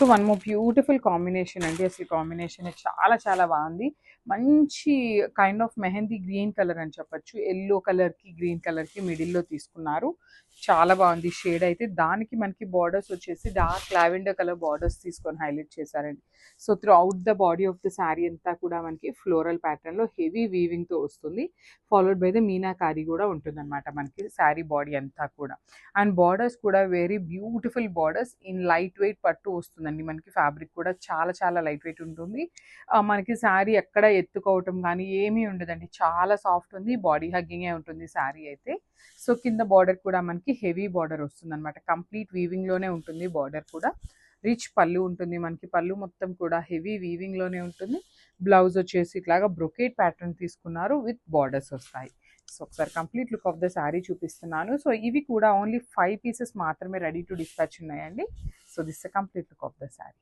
So one more beautiful combination అండి. అసలు combination చాలా చాలా బాగుంది. మంచి kind of mehndi green colour అని చెప్పొచ్చు. ఎల్లో కలర్కి గ్రీన్ కలర్కి మిడిల్లో తీసుకున్నారు. చాలా బాగుంది షేడ్ అయితే. దానికి మనకి బార్డర్స్ వచ్చేసి డార్క్ లావెండర్ కలర్ బార్డర్స్ తీసుకొని హైలైట్ చేశారండి. So through out the body of the sari అంతా కూడా మనకి ఫ్లోరల్ ప్యాటర్న్లో హెవీ వీవింగ్తో వస్తుంది. ఫాలోడ్ బై ద మీనాకారి కూడా ఉంటుందన్నమాట మనకి శారీ బాడీ అంతా కూడా. అండ్ బార్డర్స్ కూడా very beautiful borders in light weight పట్టు వస్తుందండి. మనకి ఫ్యాబ్రిక్ కూడా చాలా చాలా లైట్ వెయిట్ ఉంటుంది. మనకి శారీ ఎక్కడ ఎత్తుకోవటం కానీ ఏమీ ఉండదండి. చాలా సాఫ్ట్ ఉంది. బాడీ హగ్గింగే ఉంటుంది శారీ అయితే. సో కింద బార్డర్ కూడా మనకి హెవీ బార్డర్ వస్తుంది అనమాట. కంప్లీట్ వీవింగ్లోనే ఉంటుంది బార్డర్ కూడా. రిచ్ పళ్ళు ఉంటుంది మనకి. పళ్ళు మొత్తం కూడా హెవీ వీవింగ్లోనే ఉంటుంది. బ్లౌజ్ వచ్చేసి ఇట్లాగా బ్రొకేట్ ప్యాటర్న్ తీసుకున్నారు విత్ బార్డర్స్ వస్తాయి. సో ఒకసారి complete look of the sari చూపిస్తున్నాను. సో ఇవి కూడా ఓన్లీ 5 పీసెస్ మాత్రమే రెడీ టు డిస్పాచ్ ఉన్నాయండి. So this complete look of the sari.